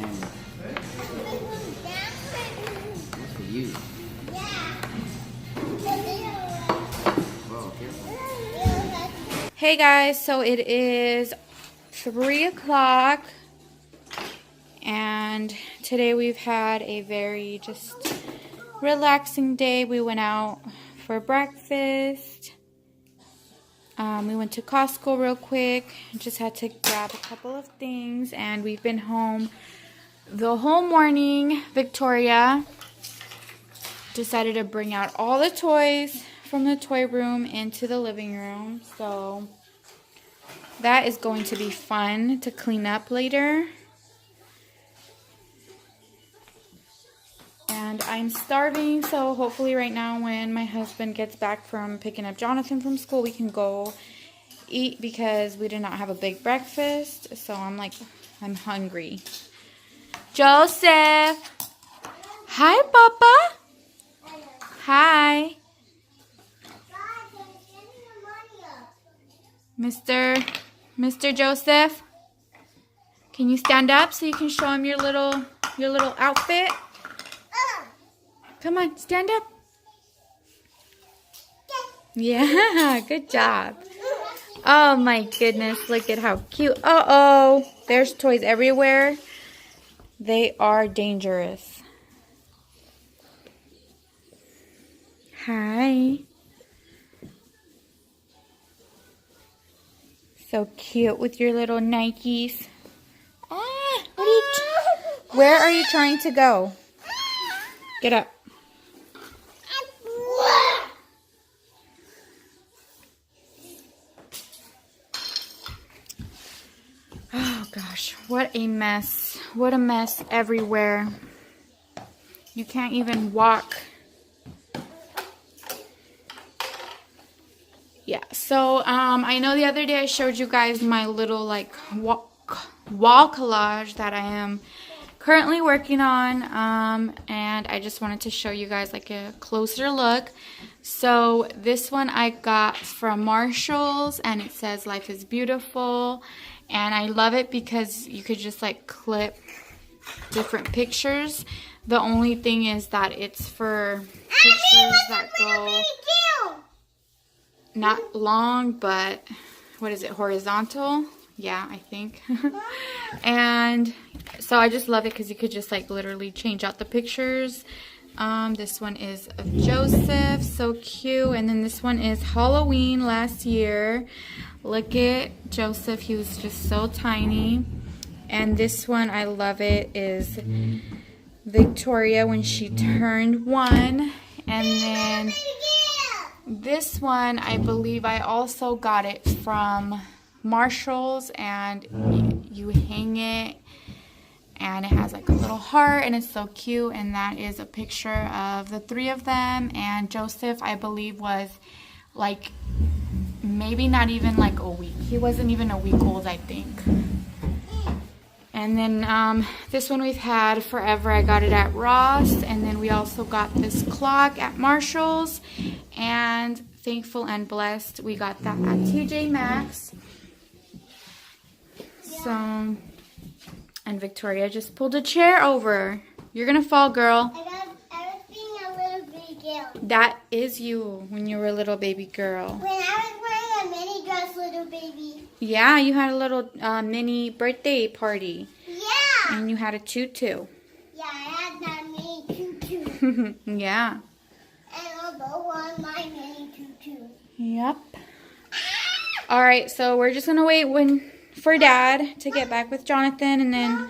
That's for you. Hey guys, so it is 3 o'clock and today we've had a very just relaxing day. We went out for breakfast. We went to Costco real quick. Just had to grab a couple of things and we've been home the whole morning. Victoria decided to bring out all the toys from the toy room into the living room. So that is going to be fun to clean up later. And I'm starving, so hopefully right now when my husband gets back from picking up Jonathan from school, we can go eat because we did not have a big breakfast. So I'm hungry. Joseph! Hi, Papa! Hi! Mr. Joseph, can you stand up so you can show him your little outfit? Come on, stand up. Yeah, good job. Oh my goodness, look at how cute. Uh-oh, there's toys everywhere. They are dangerous. Hi. So cute with your little Nikes. Where are you trying to go? Get up. Oh gosh, what a mess. What a mess everywhere. You can't even walk. Yeah, so I know the other day I showed you guys my little wall collage that I am currently working on, and I just wanted to show you guys like a closer look. So this one I got from Marshall's and it says life is beautiful, and I love it because you could just like clip different pictures. The only thing is that it's for pictures that go not long, but what is it, horizontal? Yeah, I think. And so I just love it because you could just like literally change out the pictures. This one is of Joseph, so cute. And then this one is Halloween last year. Look at Joseph, he was just so tiny. And this one, I love it, is Victoria when she turned 1. And then this one, I believe I also got it from Marshall's, and you hang it and it has like a little heart and it's so cute, and that is a picture of the 3 of them. And Joseph, I believe, was like maybe not even like a week. He wasn't even a week old, I think. And then this one we've had forever. I got it at Ross. And then we also got this clock at Marshall's. And thankful and blessed, we got that at TJ Maxx. So, and Victoria just pulled a chair over. You're going to fall, girl. I was being a little baby girl. That is you when you were a little baby girl. When I was wearing a mini dress, little baby. Yeah, you had a little mini birthday party. Yeah. And you had a tutu. Yeah, I had that mini tutu. Yeah. And also one my mini tutu. Yep. All right, so we're just going to wait for Dad to get back with Jonathan, and then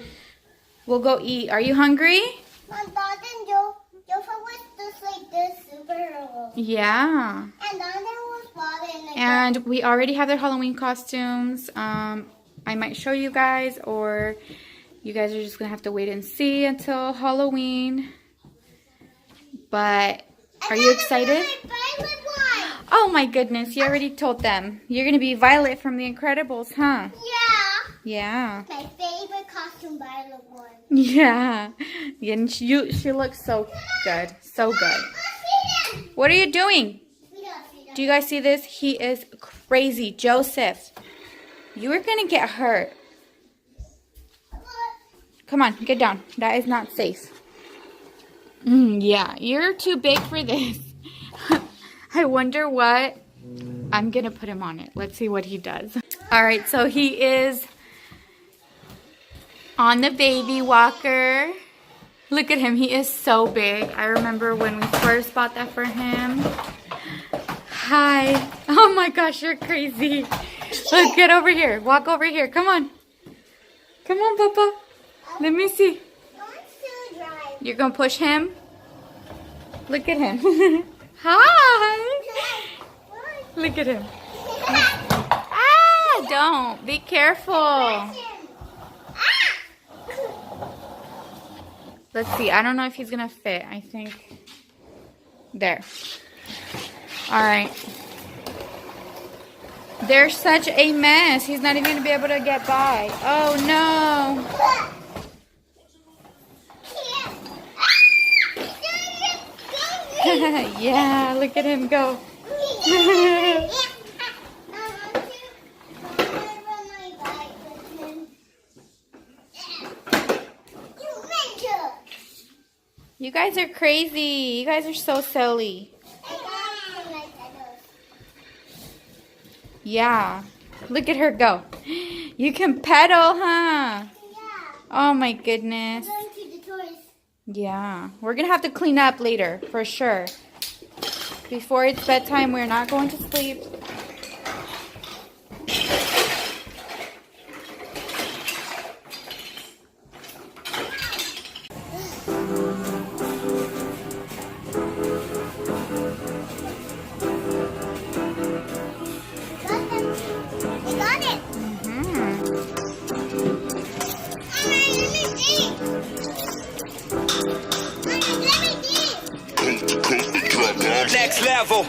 we'll go eat. Are you hungry? My dad and Joseph was just like this superhero. Yeah. And then there was Father and And we already have their Halloween costumes. I might show you guys, or you guys are just going to have to wait and see until Halloween. But are you excited? Oh my goodness, you already told them. You're going to be Violet from The Incredibles, huh? Yeah. Yeah. My favorite costume, Violet one. Yeah. And she looks so good. So good. What are you doing? Do you guys see this? He is crazy. Joseph, you are going to get hurt. Come on, get down. That is not safe. Yeah, you're too big for this. I wonder what... I'm going to put him on it. Let's see what he does. All right, so he is on the baby walker. Look at him. He is so big. I remember when we first bought that for him. Hi. Oh my gosh, you're crazy. Look, get over here. Walk over here. Come on. Come on, Papa. Let me see. You're going to push him? Look at him. Hi. Look at him. Ah, don't. Be careful. Let's see. I don't know if he's going to fit. I think. There. All right. They're such a mess. He's not even going to be able to get by. Oh, no. Yeah, look at him go. You guys are crazy. You guys are so silly. Yeah. Look at her go. You can pedal, huh? Oh my goodness. Yeah. We're going to have to clean up later, for sure. Before it's bedtime, we're not going to sleep. Next level.